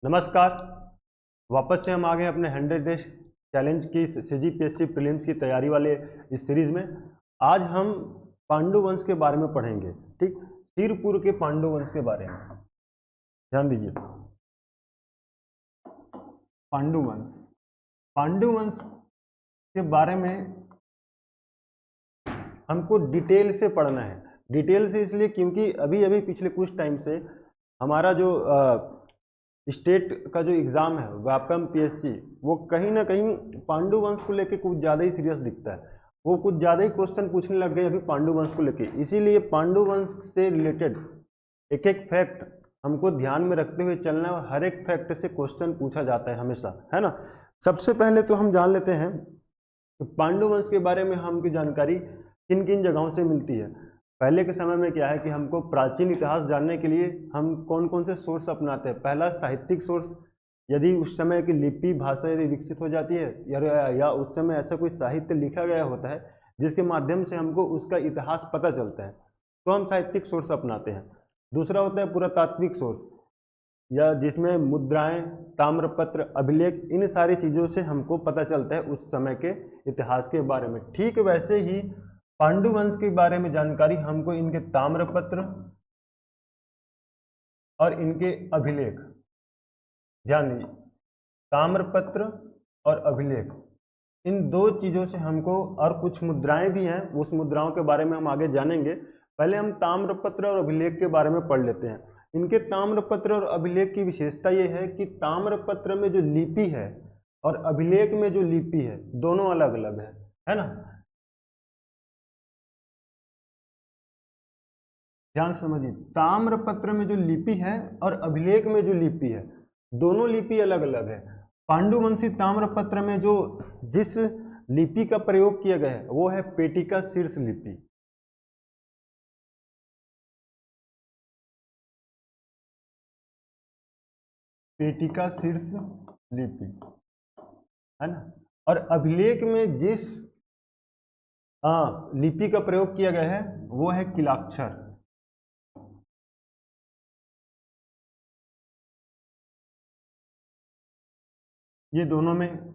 नमस्कार। वापस से हम आ गए अपने 100 डेज चैलेंज की CGPSC प्रीलिम्स की तैयारी वाले इस सीरीज में। आज हम पांडु वंश के बारे में पढ़ेंगे। ठीक, सिरपुर के पांडु वंश के बारे में ध्यान दीजिए। पांडु वंश के बारे में हमको डिटेल से पढ़ना है। डिटेल से इसलिए क्योंकि अभी पिछले कुछ टाइम से हमारा जो स्टेट का जो एग्ज़ाम है व्यापम PSC, वो कहीं ना कहीं पांडु वंश को लेके कुछ ज़्यादा ही सीरियस दिखता है। वो कुछ ज़्यादा ही क्वेश्चन पूछने लग गए अभी पांडु वंश को लेके। इसीलिए पांडु वंश से रिलेटेड एक एक फैक्ट हमको ध्यान में रखते हुए चलना है और हर एक फैक्ट से क्वेश्चन पूछा जाता है हमेशा, है ना। सबसे पहले तो हम जान लेते हैं कि पांडु वंश के बारे में हमकी जानकारी किन किन जगहों से मिलती है। पहले के समय में क्या है कि हमको प्राचीन इतिहास जानने के लिए हम कौन कौन से सोर्स अपनाते हैं। पहला साहित्यिक सोर्स, यदि उस समय की लिपि भाषा यदि विकसित हो जाती है या उस समय ऐसा कोई साहित्य लिखा गया होता है जिसके माध्यम से हमको उसका इतिहास पता चलता है, तो हम साहित्यिक सोर्स अपनाते हैं। दूसरा होता है पुरातात्विक सोर्स, या जिसमें मुद्राएं, ताम्रपत्र, अभिलेख, इन सारी चीज़ों से हमको पता चलता है उस समय के इतिहास के बारे में। ठीक वैसे ही पांडु वंश के बारे में जानकारी हमको इनके ताम्रपत्र और इनके अभिलेख, ध्यान दीजिए, ताम्रपत्र और अभिलेख, इन दो चीज़ों से हमको, और कुछ मुद्राएं भी हैं, उस मुद्राओं के बारे में हम आगे जानेंगे। पहले हम ताम्रपत्र और अभिलेख के बारे में पढ़ लेते हैं। इनके ताम्रपत्र और अभिलेख की विशेषता ये है कि ताम्रपत्र में जो लिपि है और अभिलेख में जो लिपि है दोनों अलग अलग है ना। ध्यान समझिए, ताम्रपत्र में जो लिपि है और अभिलेख में जो लिपि है दोनों लिपि अलग अलग है। पांडुवंशी ताम्रपत्र में जो जिस लिपि का प्रयोग किया गया है वो है पेटिका शीर्ष लिपि। पेटिका शीर्ष लिपि, है ना। और अभिलेख में जिस लिपि का प्रयोग किया गया है वो है किलाक्षर। ये दोनों में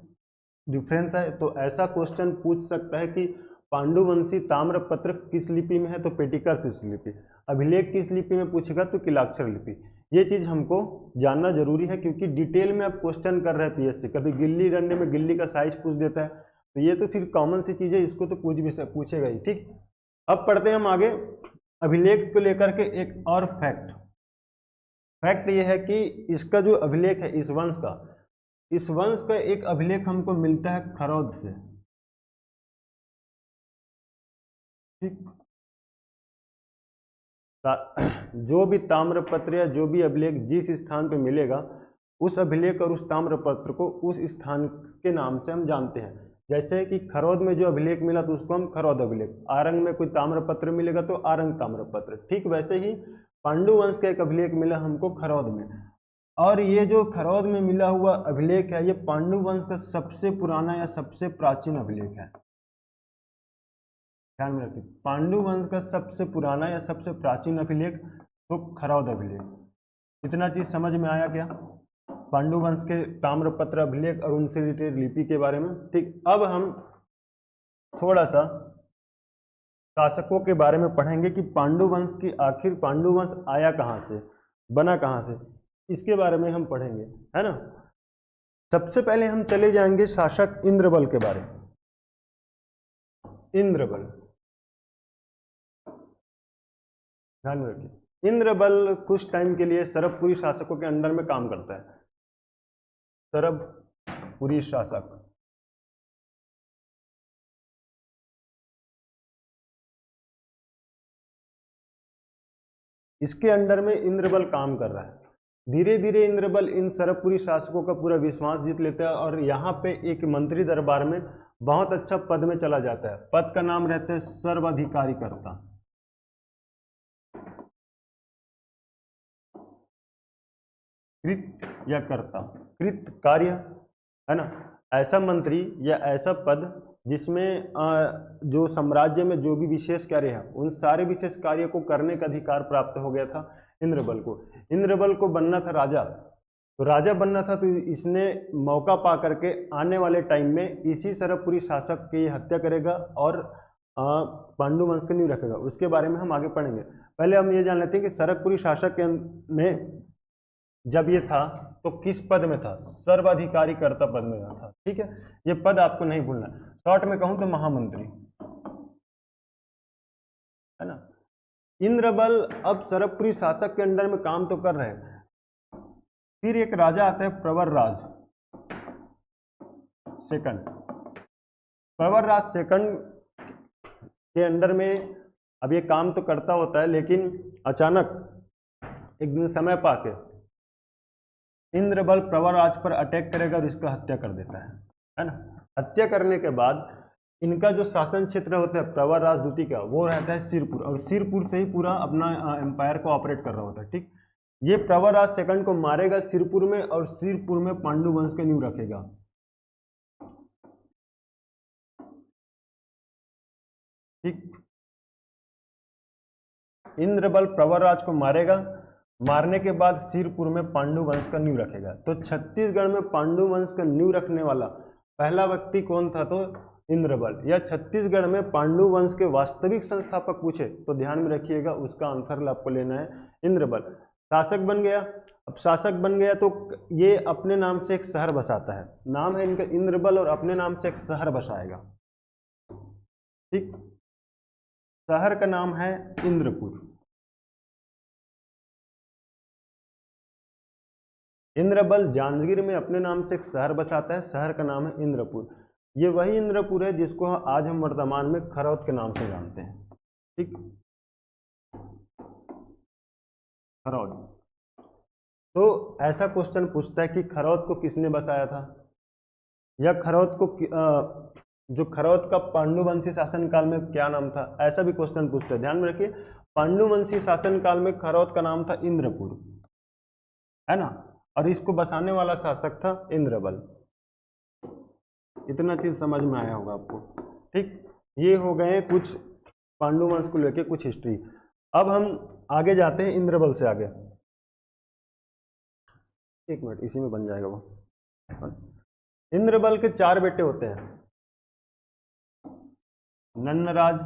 डिफरेंस है। तो ऐसा क्वेश्चन पूछ सकता है कि पांडुवंशी ताम्रपत्र किस लिपि में है, तो पेटिका शीर्ष लिपि। अभिलेख किस लिपि में पूछेगा, तो किलाक्षर लिपि। ये चीज़ हमको जानना जरूरी है क्योंकि डिटेल में अब क्वेश्चन कर रहे हैं PSC। कभी गिल्ली डंडे में गिल्ली का साइज पूछ देता है, तो ये तो फिर कॉमन सी चीज़ है, इसको तो पूछेगा ही। ठीक, अब पढ़ते हैं हम आगे। अभिलेख को लेकर के एक और फैक्ट ये है कि इसका जो अभिलेख है इस वंश का एक अभिलेख हमको मिलता है खरौद से। ठीक, जो भी ताम्रपत्र या जो भी अभिलेख जिस स्थान पे मिलेगा, उस अभिलेख और उस ताम्रपत्र को उस स्थान के नाम से हम जानते हैं। जैसे कि खरौद में जो अभिलेख मिला तो उसको हम खरौद अभिलेख, आरंग में कोई ताम्रपत्र मिलेगा तो आरंग ताम्रपत्र। ठीक वैसे ही पांडु वंश का एक अभिलेख मिला हमको खरौद में, और ये जो खरौद में मिला हुआ अभिलेख है ये पांडु वंश का सबसे पुराना या सबसे प्राचीन अभिलेख है। ध्यान में रखिए, पांडु वंश का सबसे पुराना या सबसे प्राचीन अभिलेख तो खरौद अभिलेख। इतना चीज समझ में आया क्या पांडु वंश के ताम्रपत्र अभिलेख और उनसे रिलेटेड लिपि के बारे में। ठीक, अब हम थोड़ा सा शासकों के बारे में पढ़ेंगे कि पांडु वंश की आखिर पांडु वंश आया कहाँ से, बना कहाँ से, इसके बारे में हम पढ़ेंगे, है ना। सबसे पहले हम चले जाएंगे शासक इंद्रबल के बारे में। इंद्रबल, ध्यान में रखिए, इंद्रबल कुछ टाइम के लिए सरबपुरी शासकों के अंडर में काम करता है। सरबपुरी शासक, इसके अंडर में इंद्रबल काम कर रहा है। धीरे धीरे इंद्रबल इन सरबपुरी शासकों का पूरा विश्वास जीत लेता है और यहाँ पे एक मंत्री दरबार में बहुत अच्छा पद में चला जाता है। पद का नाम रहता है सर्वाधिकारीकर्ता। कृत या कर्ता, कृत कार्य, है ना। ऐसा मंत्री या ऐसा पद जिसमें जो साम्राज्य में जो भी विशेष कार्य है उन सारे विशेष कार्य को करने का अधिकार प्राप्त हो गया था इंद्रबल को। इंद्रबल को बनना था राजा, तो राजा बनना था, तो इसने मौका पा करके आने वाले टाइम में इसी सरकपुरी शासक की हत्या करेगा और पांडु वंश की नींव रखेगा। उसके बारे में हम आगे पढ़ेंगे। पहले हम ये जान लेते हैं कि सरकपुरी शासक के में जब ये था तो किस पद में था? सर्वाधिकारी कर्ता पद में था। ठीक है, ये पद आपको नहीं भूलना। शॉर्ट में कहूं तो महामंत्री, है ना। इंद्रबल अब सरकपुरी शासक के अंडर में काम तो कर रहे हैं। फिर एक राजा आता है प्रवरराज सेकंड। प्रवरराज सेकंड के अंडर में अब ये काम तो करता होता है, लेकिन अचानक एक दिन समय पाके इंद्रबल प्रवरराज पर अटैक करेगा और इसका हत्या कर देता है ना। हत्या करने के बाद इनका जो शासन क्षेत्र होता है प्रवरराज द्वितीय का, वो रहता है सिरपुर, और सिरपुर से ही पूरा अपना एम्पायर को ऑपरेट कर रहा होता है। ठीक, ये प्रवरराज सेकंड को मारेगा सिरपुर में, और सिरपुर में पांडु वंश की नींव रखेगा। ठीक, इंद्रबल प्रवरराज को मारेगा, मारने के बाद सिरपुर में पांडु वंश का नींव रखेगा। तो छत्तीसगढ़ में पांडु वंश का नींव रखने वाला पहला व्यक्ति कौन था? तो इंद्रबल। या छत्तीसगढ़ में पांडु वंश के वास्तविक संस्थापक पूछे तो ध्यान में रखिएगा, उसका आंसर आपको लेना है इंद्रबल। शासक बन गया। अब शासक बन गया तो ये अपने नाम से एक शहर बसाता है, नाम है इनका इंद्रबल, और अपने नाम से एक शहर बसाएगा। ठीक, शहर का नाम है इंद्रपुर। इंद्रबल जांजगीर में अपने नाम से एक शहर बसाता है, शहर का नाम है इंद्रपुर। ये वही इंद्रपुर है जिसको आज हम वर्तमान में खरौद के नाम से जानते हैं। ठीक, खरौद। तो ऐसा क्वेश्चन पूछता है कि खरौद को किसने बसाया था, या खरौद को जो खरौद का पांडुवंशी शासनकाल में क्या नाम था, ऐसा भी क्वेश्चन पूछता है। ध्यान में रखिए, पांडुवंशी शासनकाल में खरौद का नाम था इंद्रपुर, है ना, और इसको बसाने वाला शासक था इंद्रबल। इतना चीज समझ में आया होगा आपको। ठीक, ये हो गए कुछ पांडु वंश को लेके कुछ हिस्ट्री। अब हम आगे जाते हैं इंद्रबल से आगे। एक मिनट, इसी में बन जाएगा वो। इंद्रबल के 4 बेटे होते हैं, नन्नराज,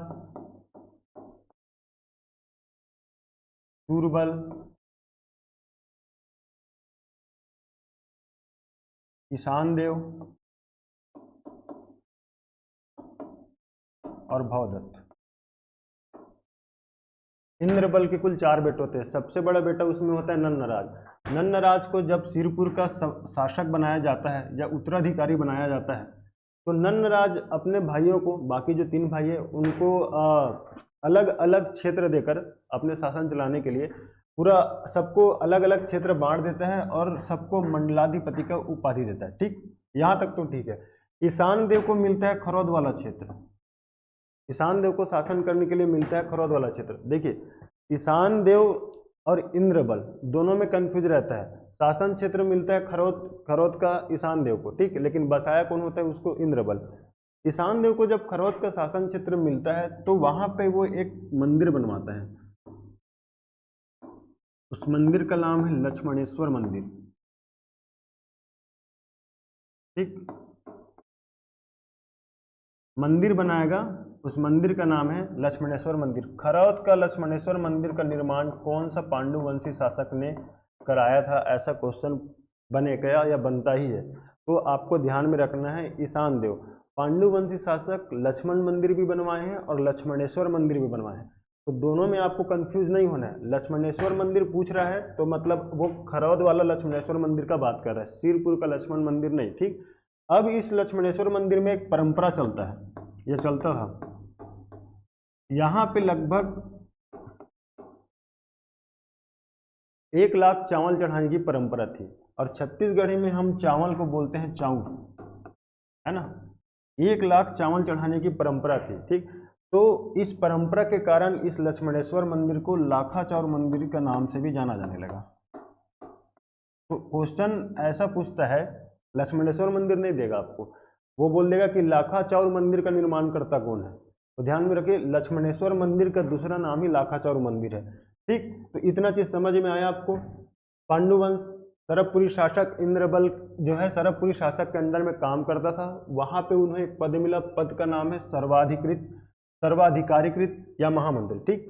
सूरबल, ईशान देव और भवदत्त। इंद्रबल के कुल 4 बेटे होते हैं। सबसे बड़ा बेटा उसमें होता है नन्नराज। नन्नराज को जब सिरपुर का शासक बनाया जाता है या उत्तराधिकारी बनाया जाता है, तो नन्नराज अपने भाइयों को, बाकी जो 3 भाई है उनको अलग अलग क्षेत्र देकर अपने शासन चलाने के लिए पूरा सबको अलग अलग क्षेत्र बांट देता है और सबको मंडलाधिपति का उपाधि देता है। ठीक, यहाँ तक तो ठीक है। ईशान देव को मिलता है खरौद वाला क्षेत्र। ईशान देव को शासन करने के लिए मिलता है खरौद वाला क्षेत्र। देखिए, ईशान देव और इंद्रबल दोनों में कंफ्यूज रहता है। शासन क्षेत्र मिलता है खरौद का ईशान देव को, ठीक, लेकिन बसाया कौन होता है उसको? इंद्रबल। ईशान देव को जब खरौद का शासन क्षेत्र मिलता है तो वहां पे वो एक मंदिर बनवाता है। उस मंदिर का नाम है लक्ष्मणेश्वर मंदिर। ठीक, मंदिर बनाएगा, उस मंदिर का नाम है लक्ष्मणेश्वर मंदिर। खरौद का लक्ष्मणेश्वर मंदिर का निर्माण कौन सा पांडुवंशी शासक ने कराया था, ऐसा क्वेश्चन बनेगा या बनता ही है। तो आपको ध्यान में रखना है, ईशान देव। पांडुवंशी शासक लक्ष्मण मंदिर भी बनवाए हैं और लक्ष्मणेश्वर मंदिर भी बनवाए हैं, तो दोनों में आपको कंफ्यूज नहीं होना है। लक्ष्मणेश्वर मंदिर पूछ रहा है तो मतलब वो खरौद वाला लक्ष्मणेश्वर मंदिर का बात कर रहा है, सिरपुर का लक्ष्मण मंदिर नहीं। ठीक, अब इस लक्ष्मणेश्वर मंदिर में एक परंपरा चलता है, यह चलता था, यहाँ पे लगभग 1 लाख चावल चढ़ाने की परंपरा थी, और छत्तीसगढ़ी में हम चावल को बोलते हैं चाऊ, है ना। 1 लाख चावल चढ़ाने की परंपरा थी। ठीक, तो इस परंपरा के कारण इस लक्ष्मणेश्वर मंदिर को लाखा चाउर मंदिर का नाम से भी जाना जाने लगा। तो क्वेश्चन ऐसा पूछता है, लक्ष्मणेश्वर मंदिर नहीं देगा आपको, वो बोल देगा कि लाखा चाउर मंदिर का निर्माण करता कौन है। तो ध्यान में रखिए, लक्ष्मणेश्वर मंदिर का दूसरा नाम ही लाखा चाउर मंदिर है। ठीक, तो इतना चीज समझ में आया आपको। पांडुवंश, सरबपुरी शासक इंद्रबल जो है सरबपुरी शासक के अंडर में काम करता था। वहां पे उन्हें एक पद मिला, पद का नाम है सर्वाधिकारीकृत या महामंत्री। ठीक,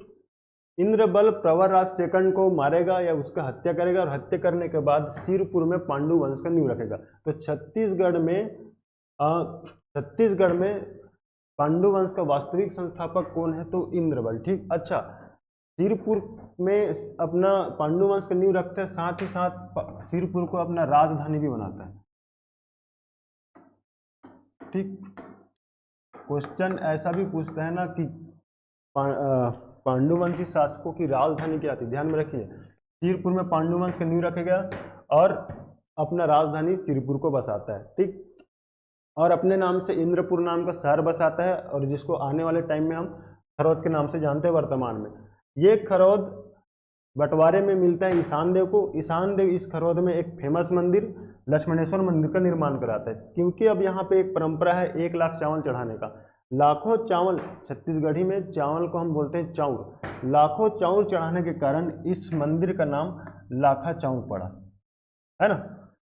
इंद्रबल प्रवरराज सेकंड को मारेगा या उसका हत्या करेगा, और हत्या करने के बाद सिरपुर में पांडु वंश का नींव रखेगा। तो छत्तीसगढ़ में पांडु वंश का वास्तविक संस्थापक कौन है? तो इंद्रबल। ठीक, अच्छा, सिरपुर में अपना पांडु वंश का नींव रखते हैं, साथ ही साथ सिरपुर को अपना राजधानी भी बनाता है। ठीक, क्वेश्चन ऐसा भी पूछता है ना कि पांडुवंशी शासकों की राजधानी क्या थी? ध्यान में रखिए, सिरपुर में पांडुवंश का नींव रखेगा और अपना राजधानी सिरपुर को बसाता है। ठीक, और अपने नाम से इंद्रपुर नाम का शहर बसाता है, और जिसको आने वाले टाइम में हम खरौद के नाम से जानते हैं वर्तमान में। ये खरौद बंटवारे में मिलता है ईशान देव को। ईशान देव इस खरौद में एक फेमस मंदिर लक्ष्मणेश्वर मंदिर का निर्माण कराता है, क्योंकि अब यहाँ पे एक परंपरा है 1 लाख चावल चढ़ाने का। लाखों चावल, छत्तीसगढ़ी में चावल को हम बोलते हैं चाउर, लाखों चावल चढ़ाने के कारण इस मंदिर का नाम लाखा चाउर पड़ा है ना।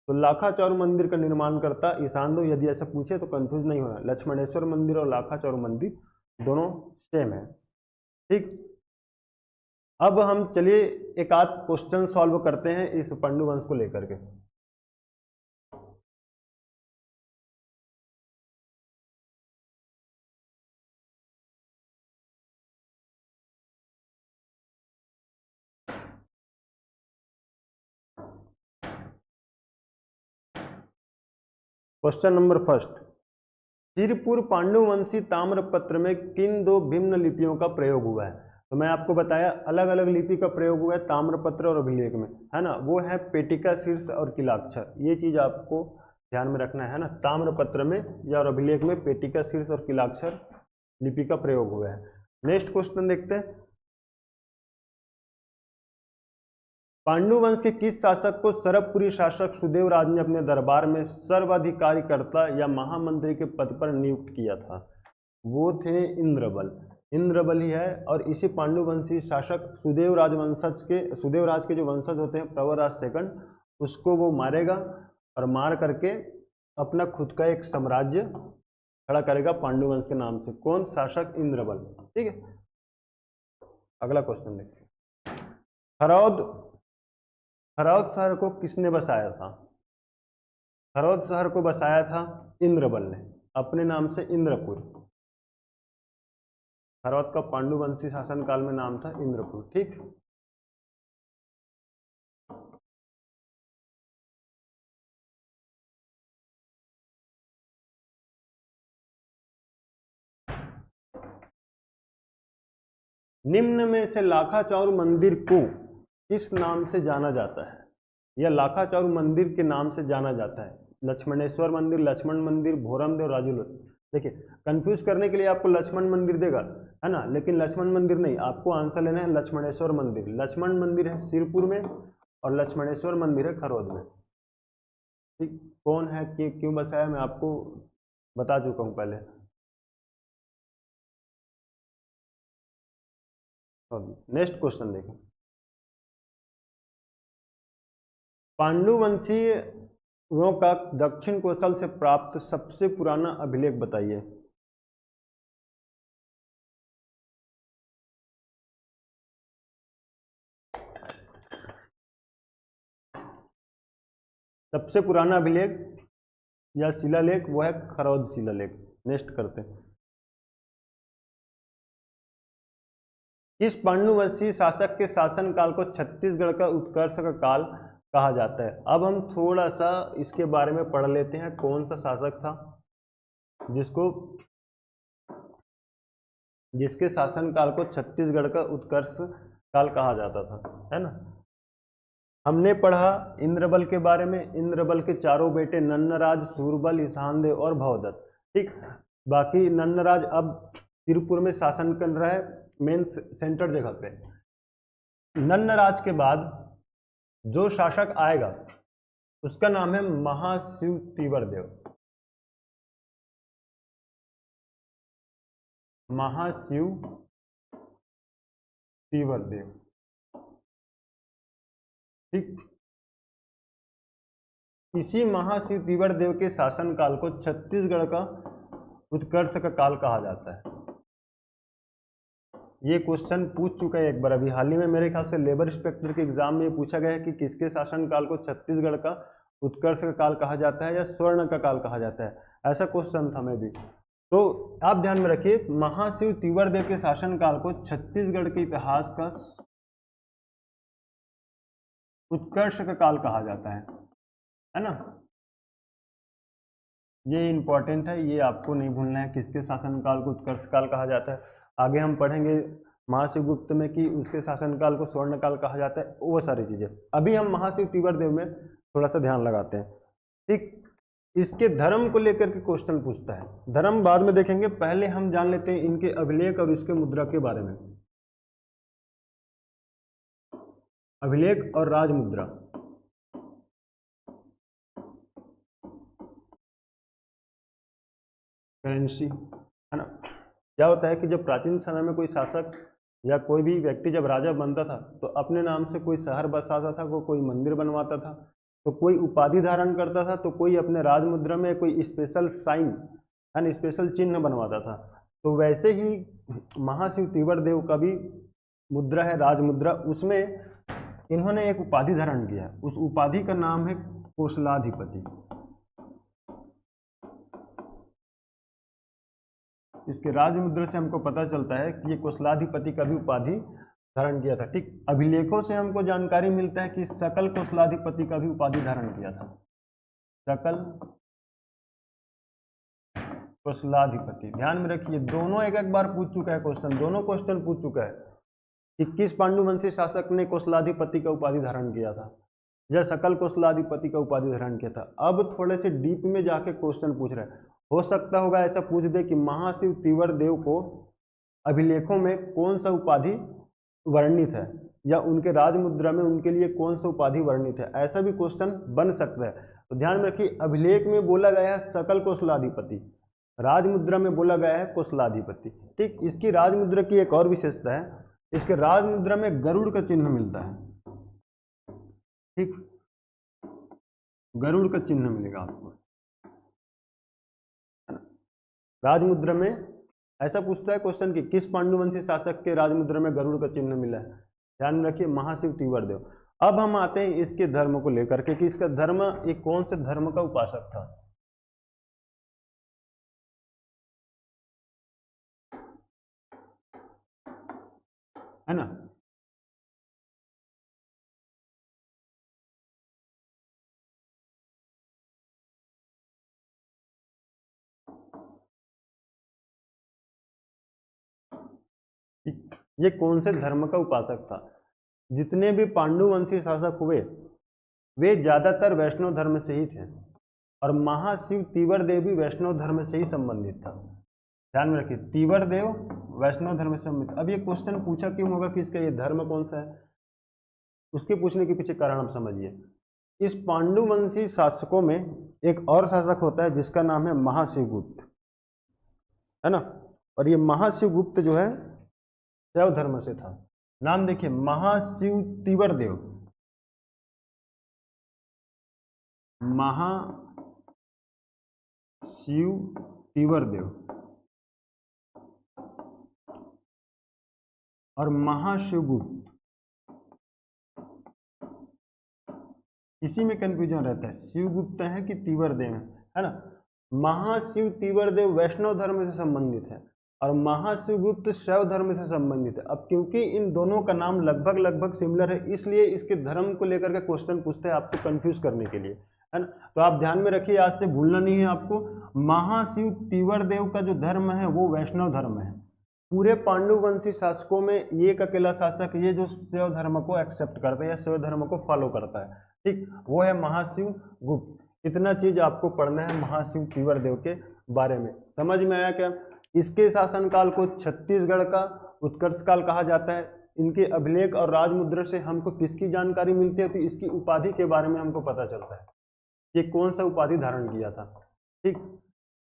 तो लाखा चाउर मंदिर का निर्माण करता ईशान देव। यदि ऐसा पूछे तो कंफ्यूज नहीं होना, लक्ष्मणेश्वर मंदिर और लाखा चाउर मंदिर दोनों सेम है। ठीक, अब हम चलिए एक आध क्वेश्चन सॉल्व करते हैं इस पांडु वंश को लेकर के। Question number first, Sirpur Panduvanshi ताम्रपत्र में किन 2 भिन्न लिपियों का प्रयोग हुआ है? तो मैं आपको बताया अलग अलग लिपि का प्रयोग हुआ है ताम्रपत्र और अभिलेख में, है ना। वो है पेटिका शीर्ष और किलाक्षर। ये चीज आपको ध्यान में रखना है ना, ताम्रपत्र में या और अभिलेख में पेटिका शीर्ष और किलाक्षर लिपि का प्रयोग हुआ है। नेक्स्ट क्वेश्चन देखते हैं, पांडुवंश के किस शासक को सरबपुरी शासक सुदेवराज ने अपने दरबार में सर्वाधिकारीकर्ता या महामंत्री के पद पर नियुक्त किया था? वो थे इंद्रबल। इंद्रबल ही है, और इसी पांडुवंशी शासक सुदेवराज के जो वंशज होते हैं प्रवरराज सेकंड, उसको वो मारेगा और मार करके अपना खुद का एक साम्राज्य खड़ा करेगा पांडुवंश के नाम से। कौन? शासक इंद्रबल। ठीक है, अगला क्वेश्चन देखिए, खरौद शहर को किसने बसाया था? खरौद शहर को बसाया था इंद्रबल ने, अपने नाम से इंद्रपुर। खरौद का पांडुवंशी शासनकाल में नाम था इंद्रपुर। ठीक, निम्न में से लाखा चाउर मंदिर को किस नाम से जाना जाता है, या लाखा चाउर मंदिर के नाम से जाना जाता है? लक्ष्मणेश्वर मंदिर, लक्ष्मण मंदिर, भोरमदेव, राजूल। देखिए, कंफ्यूज करने के लिए आपको लक्ष्मण मंदिर देगा, है ना, लेकिन लक्ष्मण मंदिर नहीं, आपको आंसर लेना है लक्ष्मणेश्वर मंदिर। लक्ष्मण मंदिर है सिरपुर में और लक्ष्मणेश्वर मंदिर है खरौद में। ठीक, कौन है कि क्यों बसाया मैं आपको बता चुका हूँ पहले। नेक्स्ट क्वेश्चन देखें, पांडुवंशियों का दक्षिण कोसल से प्राप्त सबसे पुराना अभिलेख बताइए। सबसे पुराना अभिलेख या शिलालेख वो है खरौद शिलालेख। नेक्स्ट करते हैं, किस पांडुवंशी शासक के शासनकाल को छत्तीसगढ़ का उत्कर्ष का काल कहा जाता है? अब हम थोड़ा सा इसके बारे में पढ़ लेते हैं, कौन सा शासक था जिसके शासनकाल को छत्तीसगढ़ का उत्कर्ष काल कहा जाता था, है ना। हमने पढ़ा इंद्रबल के बारे में, इंद्रबल के चारों बेटे नन्नराज, सूरबल, ईशानदेव और भवदत्त। ठीक, बाकी नन्नराज अब तिरुपुर में शासन कर रहा है, मेन सेंटर जगह पे। नन्नराज के बाद जो शासक आएगा उसका नाम है महाशिव तीवरदेव। महाशिव तीवरदेव। ठीक, इसी महाशिव तीवर देव के शासन काल को छत्तीसगढ़ का उत्कर्ष का काल कहा जाता है। ये क्वेश्चन पूछ चुका है एक बार, अभी हाल ही में मेरे ख्याल से लेबर इंस्पेक्टर के एग्जाम में पूछा गया है कि किसके शासन काल को छत्तीसगढ़ का उत्कर्ष का काल कहा जाता है या स्वर्ण का काल कहा जाता है, ऐसा क्वेश्चन था में भी। तो आप ध्यान में रखिए, महाशिव तीवर देव के शासन काल को छत्तीसगढ़ के इतिहास का उत्कर्ष का काल कहा जाता है ना। ये इंपॉर्टेंट है, ये आपको नहीं भूलना है, किसके शासनकाल को उत्कर्ष काल कहा जाता है। आगे हम पढ़ेंगे महाशिव गुप्त में कि उसके शासनकाल को स्वर्ण काल कहा जाता है, वो सारी चीजें। अभी हम महाशिव तीवर देव में थोड़ा सा ध्यान लगाते हैं। ठीक, इसके धर्म को लेकर के क्वेश्चन पूछता है, धर्म बाद में देखेंगे, पहले हम जान लेते हैं इनके अभिलेख और इसके मुद्रा के बारे में। अभिलेख और राजमुद्रा, करेंसी, है ना। क्या होता है कि जब प्राचीन समय में कोई शासक या कोई भी व्यक्ति जब राजा बनता था तो अपने नाम से कोई शहर बसाता था, कोई मंदिर बनवाता था, तो कोई उपाधि धारण करता था, तो कोई अपने राजमुद्रा में कोई स्पेशल साइन एंड स्पेशल चिन्ह बनवाता था। तो वैसे ही महाशिव तीवर देव का भी मुद्रा है राजमुद्रा, उसमें इन्होंने एक उपाधि धारण किया, उस उपाधि का नाम है कोसलाधिपति। इसके राजमुद्रा से हमको पता चलता है कि ये कोसलाधिपति का भी उपाधि धारण किया था। ठीक, अभिलेखों से हमको जानकारी मिलता है कि सकल कोसलाधिपति का भी उपाधि धारण किया था, सकल कोसलाधिपति। ध्यान में रखिए, दोनों एक एक बार पूछ चुका है क्वेश्चन, दोनों क्वेश्चन पूछ चुका है कि किस पांडुवंशी शासक ने कोसलाधिपति का उपाधि धारण किया था या सकल कोसलाधिपति का उपाधि धारण किया था। अब थोड़े से डीप में जाके क्वेश्चन पूछ रहे हैं, हो सकता होगा ऐसा पूछ दे कि महाशिव तीवर देव को अभिलेखों में कौन सा उपाधि वर्णित है या उनके राजमुद्रा में उनके लिए कौन सा उपाधि वर्णित है, ऐसा भी क्वेश्चन बन सकता है। तो ध्यान में रखिए, अभिलेख में बोला गया है सकल कोसलाधिपति, राजमुद्रा में बोला गया है कोसलाधिपति। ठीक, इसकी राजमुद्रा की एक और विशेषता है, इसके राजमुद्रा में गरुड़ का चिन्ह मिलता है। ठीक, गरुड़ का चिन्ह मिलेगा आपको राजमुद्रा में। ऐसा पूछता है क्वेश्चन कि किस पांडुवंशी शासक के राजमुद्रा में गरुड़ का चिन्ह मिला है। ध्यान में रखिए, महाशिव तीवर देव। अब हम आते हैं इसके धर्म को लेकर के कि इसका धर्म, ये कौन से धर्म का उपासक था। है ना, ये कौन से धर्म का उपासक था। जितने भी पांडुवंशी शासक हुए वे ज्यादातर वैष्णव धर्म से ही थे और महाशिव तीवर देव भी वैष्णव धर्म से ही संबंधित था। ध्यान में रखिए, तीवर देव वैष्णव धर्म से संबंधित। अब ये क्वेश्चन पूछा क्यों होगा कि इसका ये धर्म कौन सा है, उसके पूछने के पीछे कारण आप समझिए। इस पांडुवंशी शासकों में एक और शासक होता है जिसका नाम है महाशिवगुप्त, है ना। और ये महाशिवगुप्त जो है शैव धर्म से था। नाम देखिए, महाशिव तीवर देव, महाशिव तीवर देव और महाशिवगुप्त, इसी में कंफ्यूजन रहता है, शिवगुप्त है कि तीवर देव है ना। महाशिव तीवर देव वैष्णव धर्म से संबंधित है और महाशिवगुप्त शैव धर्म से संबंधित है। अब क्योंकि इन दोनों का नाम लगभग लगभग सिमिलर है, इसलिए इसके धर्म को लेकर के क्वेश्चन पूछते हैं आपको कंफ्यूज करने के लिए, है ना। तो आप ध्यान में रखिए, आज से भूलना नहीं है आपको, महाशिव तीवर देव का जो धर्म है वो वैष्णव धर्म है। पूरे पांडुवंशी शासकों में ये एक अकेला शासक ये जो शैव धर्म को एक्सेप्ट करता है या शैव धर्म को फॉलो करता है, ठीक, वो है महाशिव गुप्त। इतना चीज आपको पढ़ना है महाशिव तीवर देव के बारे में। समझ में आया क्या। इसके शासनकाल को छत्तीसगढ़ का उत्कर्ष काल कहा जाता है। इनके अभिलेख और राजमुद्रा से हमको किसकी जानकारी मिलती है, तो इसकी उपाधि के बारे में हमको पता चलता है कि कौन सा उपाधि धारण किया था। ठीक,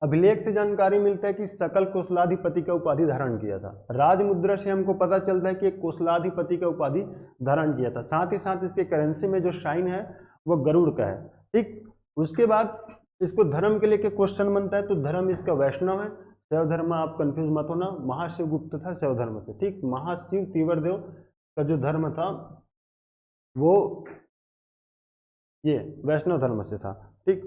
अभिलेख से जानकारी मिलता है कि सकल कोसलाधिपति का उपाधि धारण किया था। राजमुद्रा से हमको पता चलता है कि कोसलाधिपति का उपाधि धारण किया था। साथ ही साथ इसके करेंसी में जो शाइन है वो गरुड़ का है। ठीक, उसके बाद इसको धर्म के लेके क्वेश्चन बनता है, तो धर्म इसका वैष्णव है। शैव धर्म, आप कंफ्यूज मत होना, महाशिव गुप्त था शैव धर्म से, ठीक। महाशिव तीवर देव का जो धर्म था वो ये वैष्णव धर्म से था, ठीक।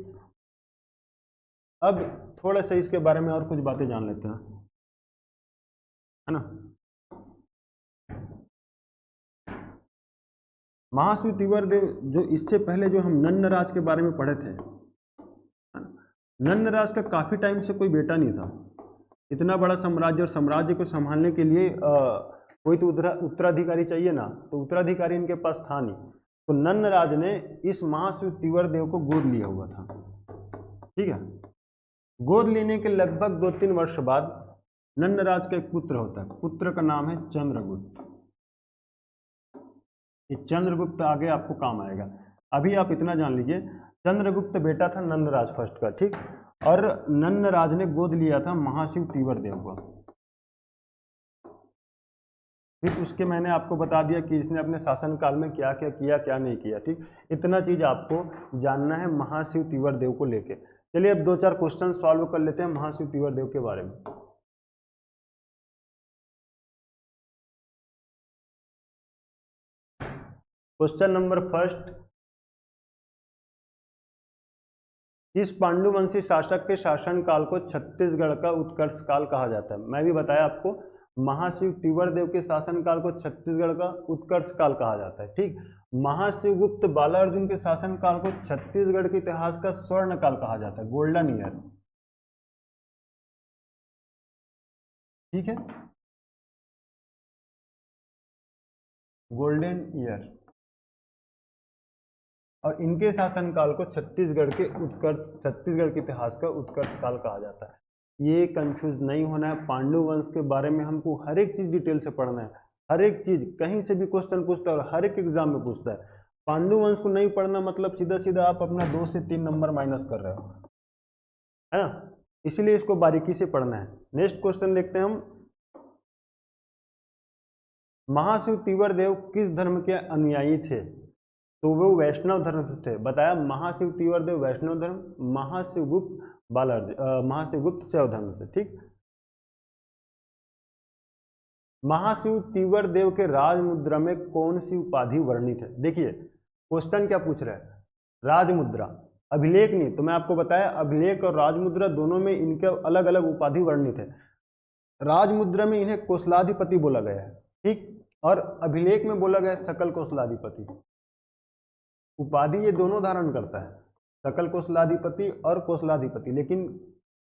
अब थोड़ा सा इसके बारे में और कुछ बातें जान लेते हैं, है ना। महाशिव तीवर देव, जो इससे पहले जो हम नंदराज के बारे में पढ़े थे, नंदराज का काफी टाइम से कोई बेटा नहीं था। इतना बड़ा साम्राज्य, और साम्राज्य को संभालने के लिए कोई तो उत्तराधिकारी चाहिए ना, तो उत्तराधिकारी इनके पास था नहीं। तो नंदराज ने इस महाशिव तीवर देव को गोद लिया हुआ था, ठीक है। गोद लेने के लगभग 2-3 वर्ष बाद नंदराज का एक पुत्र होता है, पुत्र का नाम है चंद्रगुप्त। ये चंद्रगुप्त आगे आपको काम आएगा। अभी आप इतना जान लीजिए, चंद्रगुप्त बेटा था नंदराज फर्स्ट का, ठीक। और नंदराज ने गोद लिया था महाशिव तीवर देव को। फिर उसके मैंने आपको बता दिया कि इसने अपने शासनकाल में क्या क्या किया, क्या नहीं किया, ठीक। इतना चीज आपको जानना है महाशिव तीवर देव को लेके। चलिए अब 2-4 क्वेश्चन सॉल्व कर लेते हैं महाशिव तीवर देव के बारे में। क्वेश्चन नंबर फर्स्ट, इस पांडुवंशी शासक के शासन काल को छत्तीसगढ़ का उत्कर्ष काल कहा जाता है। मैं भी बताया आपको, महाशिव तीवर देव के शासन काल को छत्तीसगढ़ का उत्कर्ष काल कहा जाता है, ठीक। महाशिव गुप्त बालार्जुन के शासन काल को छत्तीसगढ़ के इतिहास का स्वर्ण काल कहा जाता है, गोल्डन ईयर, ठीक है, गोल्डन ईयर। और इनके शासन काल को छत्तीसगढ़ के इतिहास का उत्कर्ष काल कहा जाता है। ये कंफ्यूज नहीं होना है, पांडु वंश के बारे में हमको हर एक चीज डिटेल से पढ़ना है, हर एक चीज, कहीं से भी क्वेश्चन पूछता है और हर एक एग्जाम में पूछता है। पांडु वंश को नहीं पढ़ना मतलब सीधा सीधा आप अपना 2 से 3 नंबर माइनस कर रहे हो, है ना। इसीलिए इसको बारीकी से पढ़ना है। नेक्स्ट क्वेश्चन देखते हैं हम, महाशिव तीवर देव किस धर्म के अनुयायी थे? तो वो वैष्णव धर्म से थे। बताया महाशिव तीवर देव वैष्णव धर्म, महाशिव गुप्त शैव धर्म से, ठीक। महाशिव तीवर देव के राजमुद्रा में कौन सी उपाधि वर्णित है? देखिए क्वेश्चन क्या पूछ रहा है, राजमुद्रा, अभिलेख नहीं। तो मैं आपको बताया अभिलेख और राजमुद्रा दोनों में इनके अलग अलग उपाधि वर्णित है। राजमुद्रा में इन्हें कोसलाधिपति बोला गया है, ठीक, और अभिलेख में बोला गया है सकल कोसलाधिपति। उपाधि ये दोनों धारण करता है, सकल कोसलाधिपति और कोसलाधिपति। लेकिन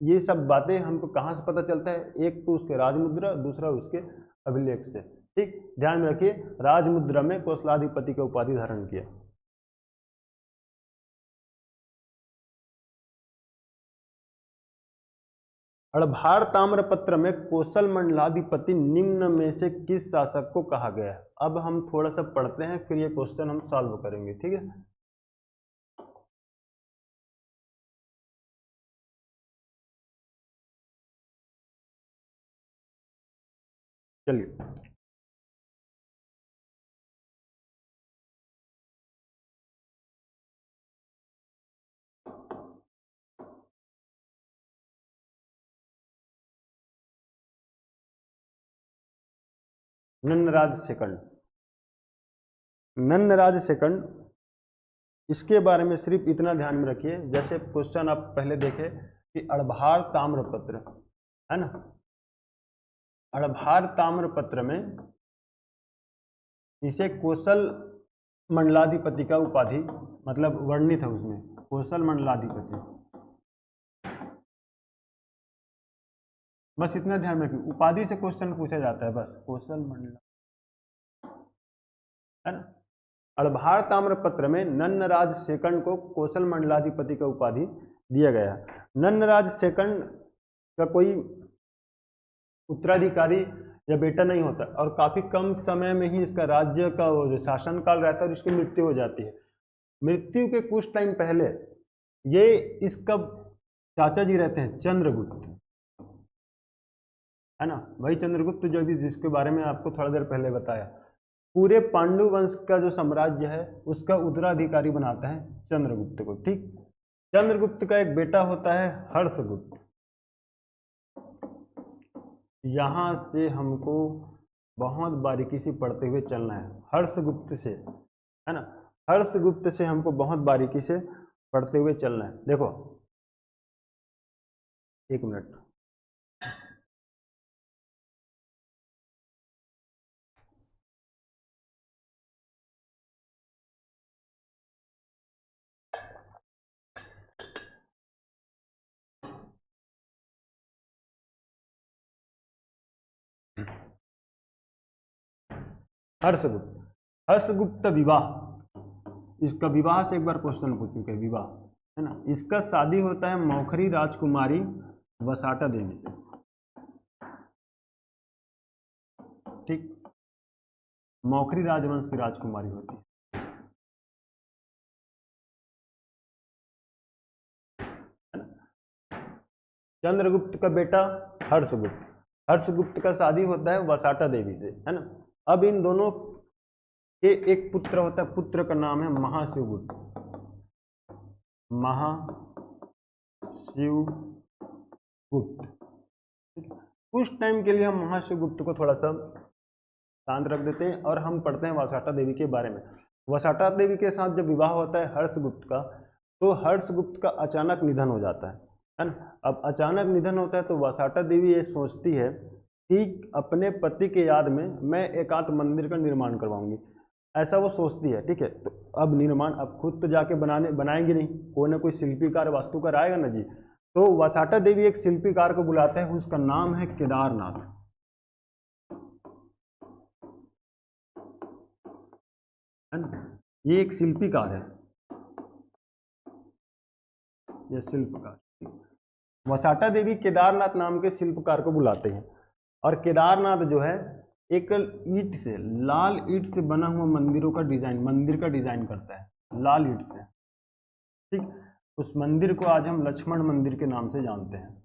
ये सब बातें हमको कहाँ से पता चलता है? एक तो उसके राजमुद्रा, दूसरा उसके अभिलेख से, ठीक। ध्यान में रखिए, राजमुद्रा में कोसलाधिपति का उपाधि धारण किया। अड़भार ताम्रपत्र में कोसल मंडलाधिपति निम्न में से किस शासक को कहा गया है? अब हम थोड़ा सा पढ़ते हैं, फिर ये क्वेश्चन हम सॉल्व करेंगे, ठीक है। चलिए, नंदराज सेकंड, नंदराज सेकंड, इसके बारे में सिर्फ इतना ध्यान में रखिए, जैसे क्वेश्चन आप पहले देखे कि अड़भार ताम्रपत्र, है ना, अड़भार ताम्रपत्र में इसे कोसल मंडलाधिपति का उपाधि मतलब वर्णित है, उसमें कोसल मंडलाधिपति। बस इतना ध्यान रखिए, उपाधि से क्वेश्चन पूछा जाता है, बस कोसल मंडला, है ना। अड़भार ताम्रपत्र में नंदराज सेकंड को कोसल मंडलाधिपति का उपाधि दिया गया है। नंदराज सेकंड का कोई उत्तराधिकारी या बेटा नहीं होता, और काफी कम समय में ही इसका राज्य का वो जो शासन काल रहता है और इसकी मृत्यु हो जाती है। मृत्यु के कुछ टाइम पहले ये इसका चाचा जी रहते हैं चंद्रगुप्त, है ना, वही चंद्रगुप्त जो भी जिसके बारे में आपको थोड़ा देर पहले बताया। पूरे पांडु वंश का जो साम्राज्य है उसका उत्तराधिकारी बनाता है चंद्रगुप्त को, ठीक। चंद्रगुप्त का एक बेटा होता है हर्षगुप्त। यहां से हमको बहुत बारीकी से पढ़ते हुए चलना है, हर्षगुप्त से, है ना, हर्षगुप्त से हमको बहुत बारीकी से पढ़ते हुए चलना है। देखो एक मिनट, हर्षगुप्त, हर्षगुप्त विवाह, इसका विवाह से एक बार क्वेश्चन पूछ चुके हैं, विवाह, है ना। इसका शादी होता है मौखरी राजकुमारी वसाटा देवी से, ठीक, मौखरी राजवंश की राजकुमारी होती है। चंद्रगुप्त का बेटा हर्षगुप्त, हर्षगुप्त का शादी होता है वसाटा देवी से, है ना। अब इन दोनों के एक पुत्र होता है, पुत्र का नाम है महाशिवगुप्त, महाशिवगुप्त। कुछ टाइम के लिए हम महाशिवगुप्त को थोड़ा सा शांत रख देते हैं और हम पढ़ते हैं वसाटा देवी के बारे में। वसाटा देवी के साथ जब विवाह होता है हर्षगुप्त का, तो हर्षगुप्त का अचानक निधन हो जाता है ना। अब अचानक निधन होता है तो वसाटा देवी ये सोचती है कि अपने पति के याद में मैं एकांत मंदिर का निर्माण करवाऊंगी, ऐसा वो सोचती है, ठीक है। तो अब निर्माण, अब खुद तो जाके बनाएंगे नहीं, कोई ना कोई शिल्पीकार वास्तुकार आएगा ना जी। तो वसाटा देवी एक शिल्पीकार को बुलाते हैं, उसका नाम है केदारनाथ, है ना। ये एक शिल्पीकार है, ये शिल्पकार, वसाटा देवी केदारनाथ नाम के शिल्पकार को बुलाते हैं। और केदारनाथ जो है एक ईंट से, लाल ईंट से बना हुआ मंदिरों का डिजाइन, मंदिर का डिजाइन करता है लाल ईंट से, ठीक। उस मंदिर को आज हम लक्ष्मण मंदिर के नाम से जानते हैं,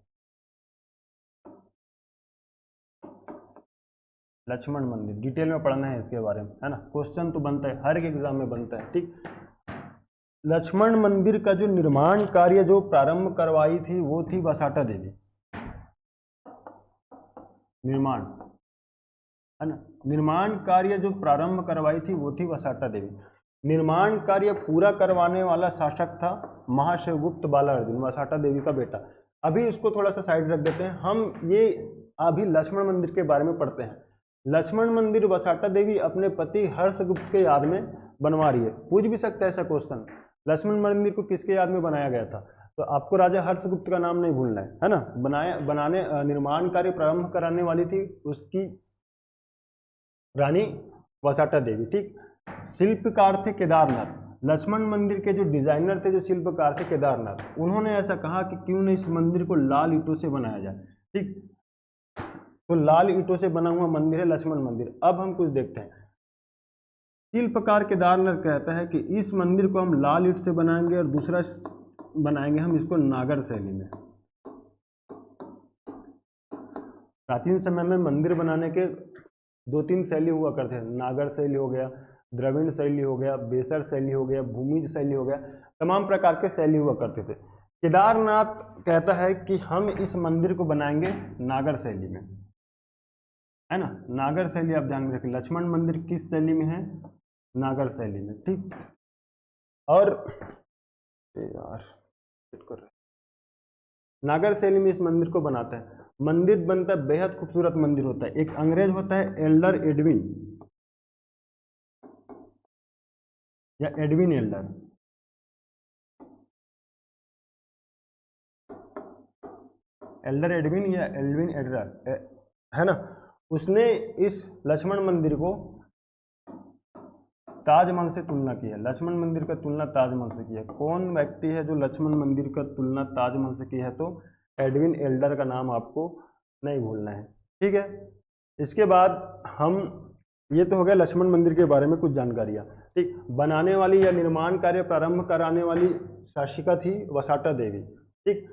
लक्ष्मण मंदिर। डिटेल में पढ़ना है इसके बारे में, है ना, क्वेश्चन तो बनता है, हर एक एग्जाम में बनता है, ठीक। लक्ष्मण मंदिर का जो निर्माण कार्य जो प्रारंभ करवाई थी वो थी वसाटा देवी, निर्माण, है ना, निर्माण कार्य जो प्रारंभ करवाई थी वो थी वसाटा देवी। निर्माण कार्य पूरा करवाने वाला शासक था महाशिवगुप्त बालार्जुन, वसाटा देवी का बेटा। अभी उसको थोड़ा सा साइड रख देते हैं, हम ये अभी लक्ष्मण मंदिर के बारे में पढ़ते हैं। लक्ष्मण मंदिर वसाटा देवी अपने पति हर्षगुप्त के याद में बनवा रही है। पूछ भी सकता है ऐसा क्वेश्चन, लक्ष्मण मंदिर को किसके याद में बनाया गया था? तो आपको राजा हर्षगुप्त का नाम नहीं भूलना है ना। बनाने निर्माण कार्य प्रारंभ कराने वाली थी उसकी रानी वसाटा देवी, ठीक। शिल्पकार थे केदारनाथ, लक्ष्मण मंदिर के जो डिजाइनर थे, जो शिल्पकार थे केदारनाथ, उन्होंने ऐसा कहा कि क्यों नहीं इस मंदिर को लाल ईंटों से बनाया जाए, ठीक। तो लाल ईंटों से बना हुआ मंदिर है लक्ष्मण मंदिर। अब हम कुछ देखते हैं, शिल्पकार केदारनाथ कहता है कि इस मंदिर को हम लाल ईंट से बनाएंगे और दूसरा बनाएंगे हम इसको नागर शैली में। प्राचीन समय में मंदिर बनाने के 2-3 शैली हुआ करते हैं, नागर शैली हो गया, द्रविड़ शैली हो गया, बेसर शैली हो गया, भूमिज शैली हो गया, तमाम प्रकार के शैली हुआ करते थे। केदारनाथ कहता है कि हम इस मंदिर को बनाएंगे नागर शैली में, है ना। नागर शैली आप ध्यान में रखें, लक्ष्मण मंदिर किस शैली में है? नागर शैली में, ठीक। और यार नागर शैली में इस मंदिर को बनाता है। मंदिर बनता है, बेहद खूबसूरत मंदिर होता है। एक अंग्रेज होता है एल्डर एडविन या एडविन एल्डर, एल्डर एडविन या एल्विन एल्डर, है ना। उसने इस लक्ष्मण मंदिर को ताजमहल से तुलना की है। लक्ष्मण मंदिर का तुलना ताजमहल से की है। कौन व्यक्ति है जो लक्ष्मण मंदिर का तुलना ताजमहल से की है? तो एडविन एल्डर का नाम आपको नहीं भूलना है, ठीक है। इसके बाद हम, ये तो हो गया लक्ष्मण मंदिर के बारे में कुछ जानकारियाँ, ठीक। बनाने वाली या निर्माण कार्य प्रारंभ कराने वाली शासिका थी वसाटा देवी, ठीक।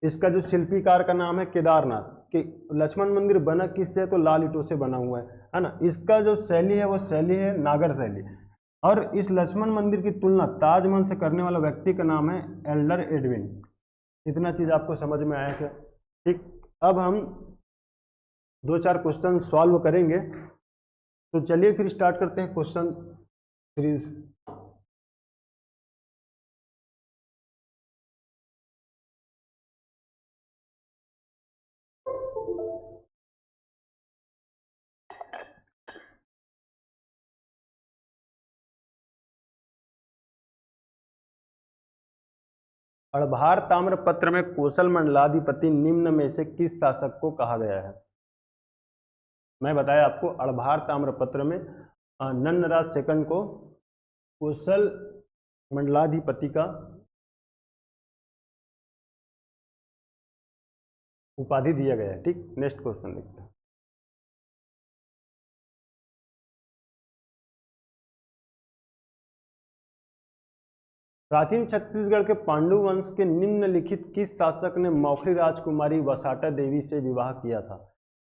इसका जो शिल्पीकार का नाम है केदारनाथ। कि लक्ष्मण मंदिर बना किससे? तो लाल ईंटों से बना हुआ है ना। इसका जो शैली है वो शैली है नागर शैली। और इस लक्ष्मण मंदिर की तुलना ताजमहल से करने वाला व्यक्ति का नाम है एल्डर एडविन। इतना चीज आपको समझ में आया क्या? ठीक, अब हम 2-4 क्वेश्चन सॉल्व करेंगे। तो चलिए फिर स्टार्ट करते हैं क्वेश्चन सीरीज। अड़भार ताम्रपत्र में कौशल मंडलाधिपति निम्न में से किस शासक को कहा गया है? मैं बताया आपको, अड़भार ताम्रपत्र में नन्नराज सेकंड को कौशल मंडलाधिपति का उपाधि दिया गया है। ठीक, नेक्स्ट क्वेश्चन देखते हैं। प्राचीन छत्तीसगढ़ के पांडु वंश के निम्नलिखित किस शासक ने मौखरी राजकुमारी वसाटा देवी से विवाह किया था?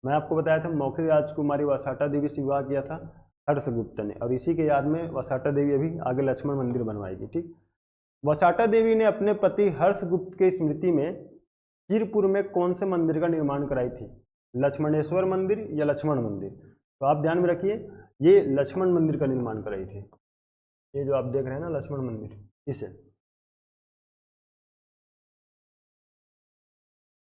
मैं आपको बताया था मौखरी राजकुमारी वसाटा देवी से विवाह किया था हर्षगुप्त ने, और इसी के याद में वसाटा देवी अभी आगे लक्ष्मण मंदिर बनवाएगी। ठीक, वसाटा देवी ने अपने पति हर्षगुप्त के स्मृति में चिरपुर में कौन से मंदिर का निर्माण कराई थी? लक्ष्मणेश्वर मंदिर या लक्ष्मण मंदिर? तो आप ध्यान में रखिए, ये लक्ष्मण मंदिर का निर्माण कराई थी। ये जो आप देख रहे हैं ना लक्ष्मण मंदिर, इसे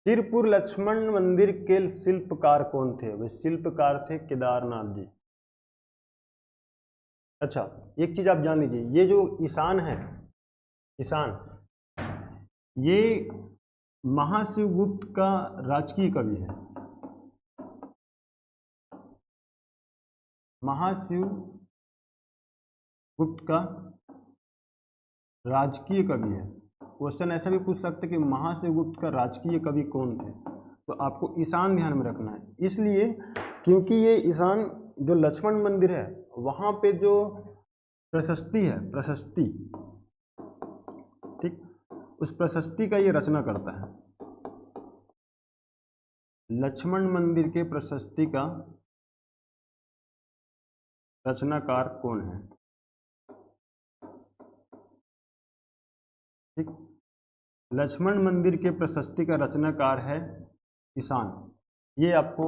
चिरपुर लक्ष्मण मंदिर के शिल्पकार कौन थे? वे शिल्पकार थे केदारनाथ जी। अच्छा, एक चीज आप जान लीजिए, ये जो ईशान है, ईशान, ये महाशिवगुप्त का राजकीय कवि है। महाशिवगुप्त का राजकीय कवि है। क्वेश्चन ऐसा भी पूछ सकते कि महाशिवगुप्त का राजकीय कवि कौन थे, तो आपको ईशान ध्यान में रखना है। इसलिए क्योंकि ये ईशान जो लक्ष्मण मंदिर है वहां पे जो प्रशस्ति है, प्रशस्ति, ठीक, उस प्रशस्ति का ये रचना करता है। लक्ष्मण मंदिर के प्रशस्ति का रचनाकार कौन है? ठीक, लक्ष्मण मंदिर के प्रशस्ति का रचनाकार है ईशान। ये आपको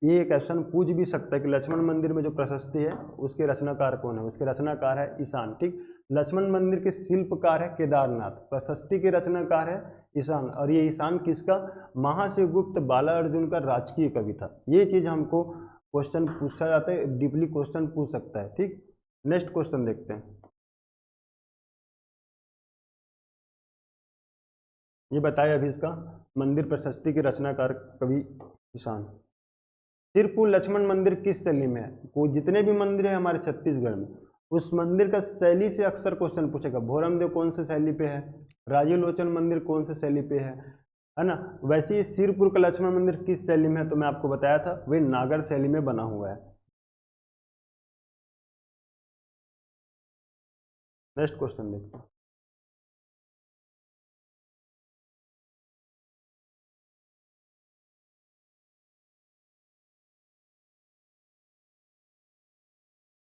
ये क्वेश्चन पूछ भी सकता है कि लक्ष्मण मंदिर में जो प्रशस्ति है उसके रचनाकार कौन है? उसके रचनाकार है ईशान। ठीक, लक्ष्मण मंदिर के शिल्पकार है केदारनाथ, प्रशस्ति के रचनाकार है ईशान, और ये ईशान किसका? महाशिवगुप्त बाला अर्जुन का राजकीय कवि था। ये चीज हमको क्वेश्चन पूछा जाता है, डीपली क्वेश्चन पूछ सकता है। ठीक, नेक्स्ट क्वेश्चन देखते हैं। ये बताया अभी इसका मंदिर प्रशस्ति के रचनाकार कवि ईशान। चिरपुर लक्ष्मण मंदिर किस शैली में है? को जितने भी मंदिर है हमारे छत्तीसगढ़ में, उस मंदिर का शैली से अक्सर क्वेश्चन पूछेगा। भोरमदेव कौन से शैली पे है? राजीव लोचन मंदिर कौन से शैली पे है ना? वैसे ही सिरपुर का लक्ष्मण मंदिर किस शैली में है? तो मैं आपको बताया था वे नागर शैली में बना हुआ है। नेक्स्ट क्वेश्चन देखते हैं।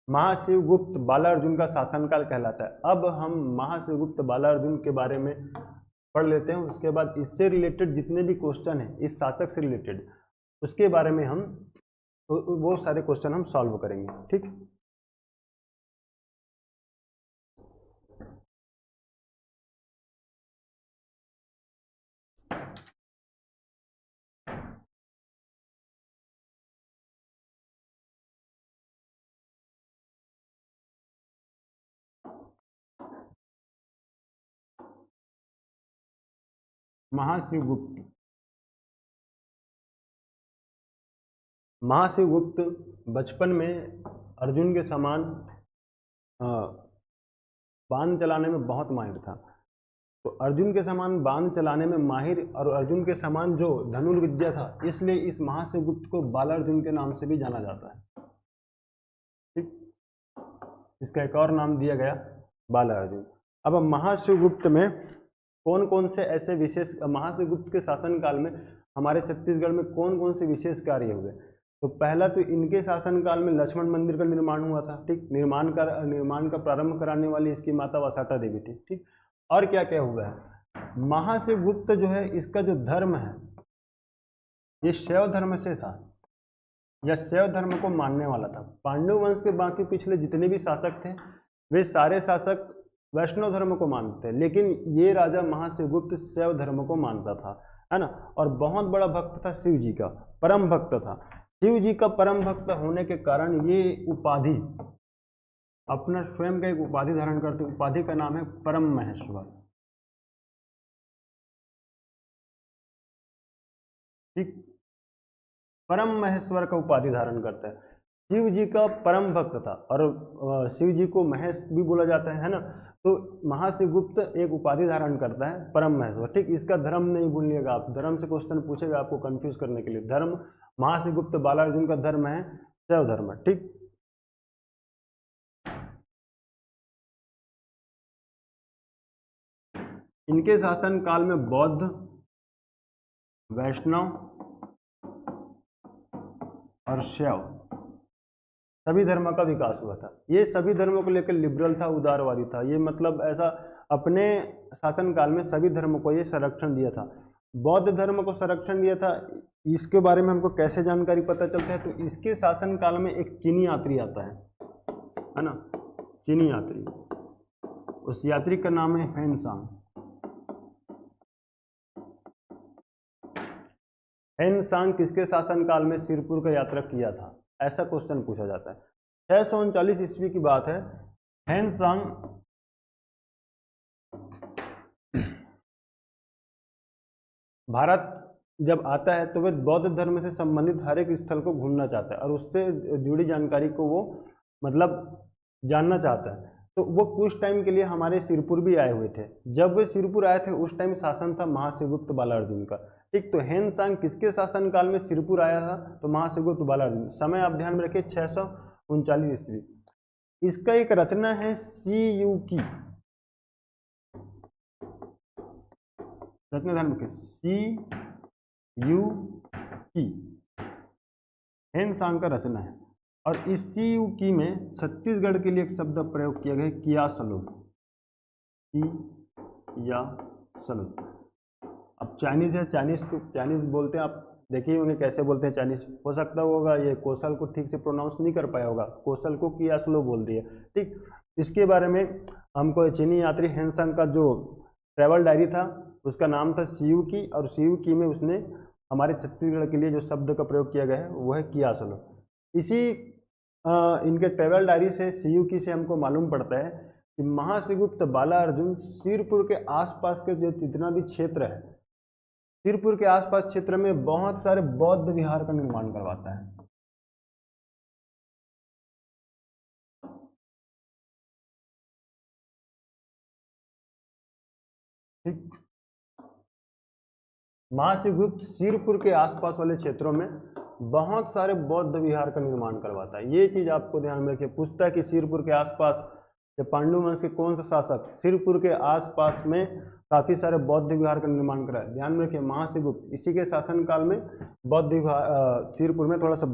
महाशिवगुप्त बालार्जुन का शासनकाल कहलाता है। अब हम महाशिवगुप्त बालार्जुन के बारे में पढ़ लेते हैं, उसके बाद इससे रिलेटेड जितने भी क्वेश्चन हैं इस शासक से रिलेटेड, उसके बारे में हम वो सारे क्वेश्चन हम सॉल्व करेंगे। ठीक, महाशिवगुप्त, महाशिवगुप्त बचपन में अर्जुन के समान बाण चलाने में बहुत माहिर था। तो अर्जुन के समान बाण चलाने में माहिर और अर्जुन के समान जो धनुर्विद्या था, इसलिए इस महाशिवगुप्त को बालार्जुन के नाम से भी जाना जाता है। ठीक, इसका एक और नाम दिया गया बालार्जुन। अब महाशिवगुप्त में कौन कौन से ऐसे विशेष, महाशिवगुप्त के शासनकाल में हमारे छत्तीसगढ़ में कौन कौन से विशेष कार्य हुए? तो पहला तो इनके शासनकाल में लक्ष्मण मंदिर का निर्माण हुआ था, ठीक। निर्माण का प्रारंभ कराने वाली इसकी माता वसाटा देवी थी, ठीक। और क्या क्या हुआ है, महाशिवगुप्त जो है इसका जो धर्म है ये शैव धर्म से था, या शैव धर्म को मानने वाला था। पांडु वंश के बाकी पिछले जितने भी शासक थे वे सारे शासक वैष्णव धर्म को मानते थे, लेकिन ये राजा महाशिवगुप्त शैव धर्म को मानता था, है ना। और बहुत बड़ा भक्त था शिव जी का, परम भक्त था। शिव जी का परम भक्त होने के कारण ये उपाधि, अपना स्वयं का एक उपाधि धारण करते, उपाधि का नाम है परम महेश्वर, ठीक। परम महेश्वर का उपाधि धारण करता है। शिव जी का परम भक्त था और शिव जी को महेश भी बोला जाता है ना। तो महाशिवगुप्त एक उपाधि धारण करता है परम महेश्वर, ठीक। इसका धर्म नहीं भूलिएगा आप, धर्म से क्वेश्चन पूछेगा आपको कंफ्यूज करने के लिए। धर्म महाशिवगुप्त बालार्जुन का धर्म है शैव धर्म, ठीक। इनके शासन काल में बौद्ध, वैष्णव और शैव सभी धर्म का विकास हुआ था। ये सभी धर्मों को लेकर लिबरल था, उदारवादी था। ये मतलब ऐसा अपने शासन काल में सभी धर्मों को ये संरक्षण दिया था। बौद्ध धर्म को संरक्षण दिया था, इसके बारे में हमको कैसे जानकारी पता चलता है, तो इसके शासन काल में एक चीनी यात्री आता है ना, चीनी यात्री। उस यात्री का नाम है हेनसांग। हेनसांग किसके शासन काल में सिरपुर का यात्रा किया था, ऐसा क्वेश्चन पूछा जाता है। 639 ईस्वी की बात है। हेनसांग भारत जब आता है तो वह बौद्ध धर्म से संबंधित हर एक स्थल को घूमना चाहता है और उससे जुड़ी जानकारी को वो मतलब जानना चाहता है। तो वो कुछ टाइम के लिए हमारे सिरपुर भी आए हुए थे। जब वे सिरपुर आए थे उस टाइम शासन था महाशिवगुप्त बालार्जुन का, ठीक। तो हेनसांग किसके शासन काल में सिरपुर आया था, तो महाशिवगुप्त बालार्जुन। समय आप ध्यान में रखिए 639 ईस्वी। इसका एक रचना है सीयू की, रचना ध्यान रखिए, सीयू की हेनसांग का रचना है। और इस सीयू की में छत्तीसगढ़ के लिए एक शब्द प्रयोग किया गया, कियासलो, कियासलो। अब चाइनीज है, चाइनीज को चाइनीज बोलते हैं, आप देखिए उन्हें कैसे बोलते हैं चाइनीज। हो सकता होगा ये कौशल को ठीक से प्रोनाउंस नहीं कर पाया होगा, कौशल को कियासलो बोल दिया, ठीक। इसके बारे में हमको चीनी यात्री हेनसांग का जो ट्रैवल डायरी था उसका नाम था सीयू की, और सीयू की में उसने हमारे छत्तीसगढ़ के लिए जो शब्द का प्रयोग किया गया है वो है कियासलो। इसी इनके ट्रैवल डायरी से, सीयू की से हमको मालूम पड़ता है कि महाशिवगुप्त बालार्जुन सिरपुर के आसपास के जो जितना भी क्षेत्र है, सिरपुर के आसपास क्षेत्र में बहुत सारे बौद्ध विहार का निर्माण करवाता है, ठीक। महाशिवगुप्त सिरपुर के आसपास वाले क्षेत्रों में बहुत सारे बौद्ध विहार का निर्माण करवाता है। ये चीज आपको ध्यान में रखिए। पूछता है कि सिरपुर के आसपास पांडु वंश के कौन सा शासक सिरपुर के आसपास में काफी सारे बौद्ध विहार का निर्माण कराया। ध्यान में रखिए महाशिवगुप्त, इसी के शासन काल में बौद्ध विहार सिरपुर में थोड़ा सा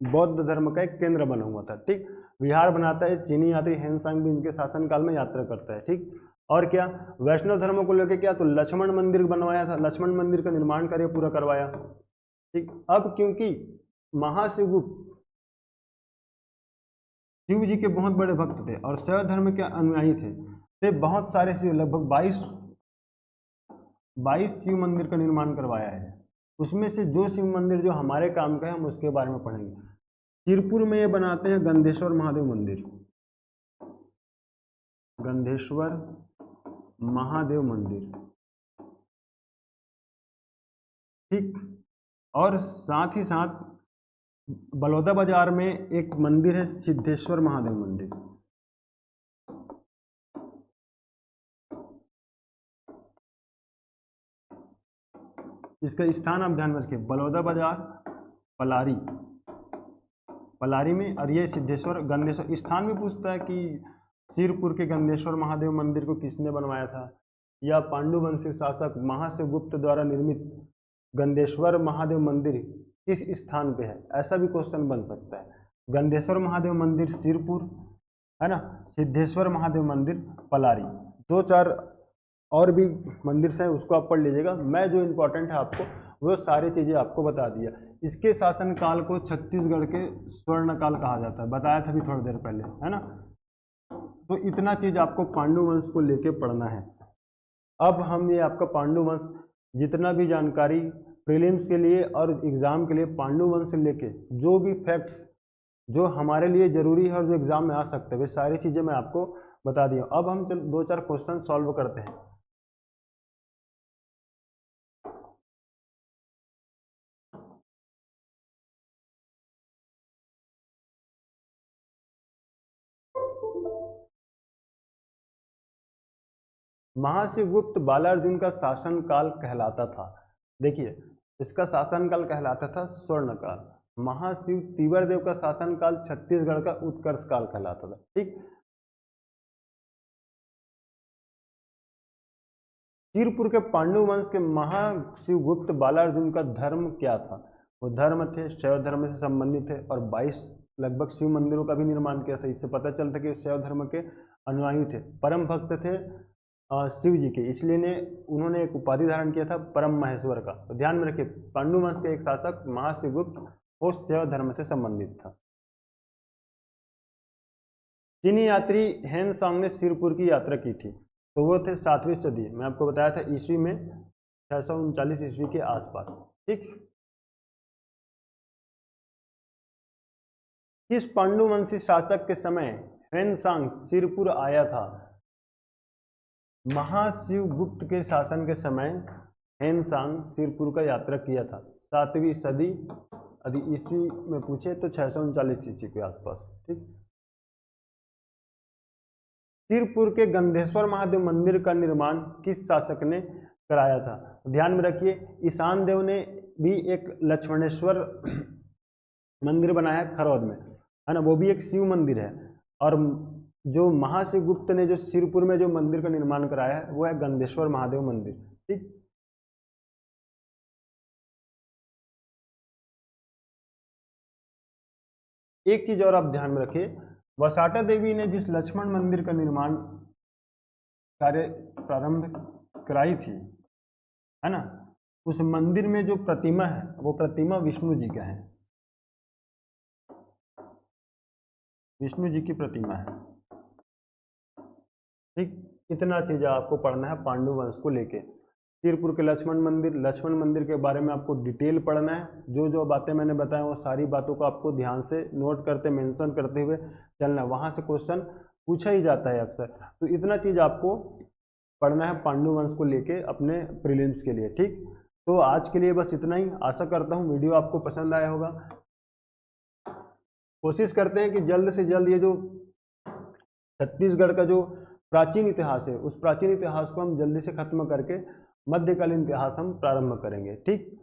बौद्ध धर्म का एक केंद्र बना हुआ था, ठीक। विहार बनाता है। चीनी यात्री हेनसांग भी इनके शासन काल में यात्रा करता है, ठीक। और क्या, वैष्णव धर्म को लेकर क्या, तो लक्ष्मण मंदिर बनवाया था, लक्ष्मण मंदिर का निर्माण कार्य पूरा करवाया, ठीक। अब क्योंकि महाशिवगुप्त शिव जी के बहुत बड़े भक्त थे और शैव धर्म के अनुयायी थे, तो बहुत सारे शिव, लगभग 22 शिव मंदिर का निर्माण करवाया है। उसमें से जो शिव मंदिर जो हमारे काम का है हम उसके बारे में पढ़ेंगे। सिरपुर में ये बनाते हैं गंधेश्वर महादेव मंदिर, गंधेश्वर महादेव मंदिर, ठीक। और साथ ही साथ बलौदा बाजार में एक मंदिर है सिद्धेश्वर महादेव मंदिर। इसका स्थान आप ध्यान में रखिए, बलौदा बाजार, पलारी, पलारी में। और ये सिद्धेश्वर गंधेश्वर स्थान भी पूछता है कि सिरपुर के गंधेश्वर महादेव मंदिर को किसने बनवाया था, या पांडु वंश के शासक महाशिवगुप्त द्वारा निर्मित गंधेश्वर महादेव मंदिर किस स्थान पे है, ऐसा भी क्वेश्चन बन सकता है। गंधेश्वर महादेव मंदिर सिरपुर, है ना, सिद्धेश्वर महादेव मंदिर पलारी, 2-4 और भी मंदिर हैं, उसको आप पढ़ लीजिएगा। मैं जो इम्पोर्टेंट है आपको वो सारी चीज़ें आपको बता दिया। इसके शासनकाल को छत्तीसगढ़ के स्वर्णकाल कहा जाता है, बताया था भी थोड़ी देर पहले, है ना। तो इतना चीज़ आपको पांडु वंश को लेके पढ़ना है। अब हम ये आपका पांडु वंश जितना भी जानकारी प्रीलिम्स के लिए और एग्ज़ाम के लिए पांडु वंश से लेके जो भी फैक्ट्स जो हमारे लिए ज़रूरी है और जो एग्ज़ाम में आ सकते हैं, वे सारी चीज़ें मैं आपको बता दी हूँ। अब हम 2-4 क्वेश्चन सॉल्व करते हैं। महाशिवगुप्त बालार्जुन का शासनकाल कहलाता था, देखिए इसका शासनकाल कहलाता था स्वर्णकाल। महाशिव तीवर देव का शासनकाल छत्तीसगढ़ का उत्कर्ष काल कहलाता था, ठीक। चिरपुर के पांडु वंश के महाशिवगुप्त बालार्जुन का धर्म क्या था? वो धर्म थे शैव धर्म से संबंधित थे और 22 लगभग शिव मंदिरों का भी निर्माण किया था। इससे पता चलता कि शैव धर्म के अनुयायी थे, परम भक्त थे शिव जी के, इसलिए उन्होंने एक उपाधि धारण किया था परम महेश्वर का। तो ध्यान में रखिए, पांडु वंश के एक शासक महाशिवगुप्त वो शैव धर्म से संबंधित था। चीनी यात्री हेन सांग ने सिरपुर की यात्रा की थी, तो वो थे 7वीं सदी, मैं आपको बताया था ईस्वी में 639 ईस्वी के आसपास, ठीक। किस पांडुवंशी शासक के समय हेन सांग सिरपुर आया था? महाशिवगुप्त के शासन के समय हेन सांग सिरपुर का यात्रा किया था, 7वीं सदी, यदि ईस्वी में पूछे तो 639 ईस्वी के आसपास, ठीक। सिरपुर के गंधेश्वर महादेव मंदिर का निर्माण किस शासक ने कराया था? ध्यान में रखिए, ईशान देव ने भी एक लक्ष्मणेश्वर मंदिर बनाया खरौद में, है ना, वो भी एक शिव मंदिर है। और जो महाशिवगुप्त ने जो सिरपुर में जो मंदिर का निर्माण कराया है वो है गंधेश्वर महादेव मंदिर, ठीक। एक चीज और आप ध्यान में रखिए, वसाटा देवी ने जिस लक्ष्मण मंदिर का निर्माण कार्य प्रारंभ कराई थी, है ना, उस मंदिर में जो प्रतिमा है वो प्रतिमा विष्णु जी का है, विष्णु जी की प्रतिमा है, ठीक। इतना चीज आपको पढ़ना है पांडु वंश को लेके। सिरपुर के लक्ष्मण मंदिर के बारे में आपको डिटेल पढ़ना है। जो जो बातें मैंने बताया वो सारी बातों को आपको ध्यान से नोट करते मेंशन करते हुए चलना, वहां से क्वेश्चन पूछा ही जाता है अक्सर। तो इतना चीज आपको पढ़ना है पांडु वंश को लेके अपने प्रीलिम्स के लिए, ठीक। तो आज के लिए बस इतना ही। आशा करता हूँ वीडियो आपको पसंद आया होगा। कोशिश करते हैं कि जल्द से जल्द ये जो छत्तीसगढ़ का जो प्राचीन इतिहास है उस प्राचीन इतिहास को हम जल्दी से खत्म करके मध्यकालीन इतिहास हम प्रारंभ करेंगे, ठीक।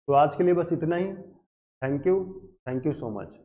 तो आज के लिए बस इतना ही। Thank you so much.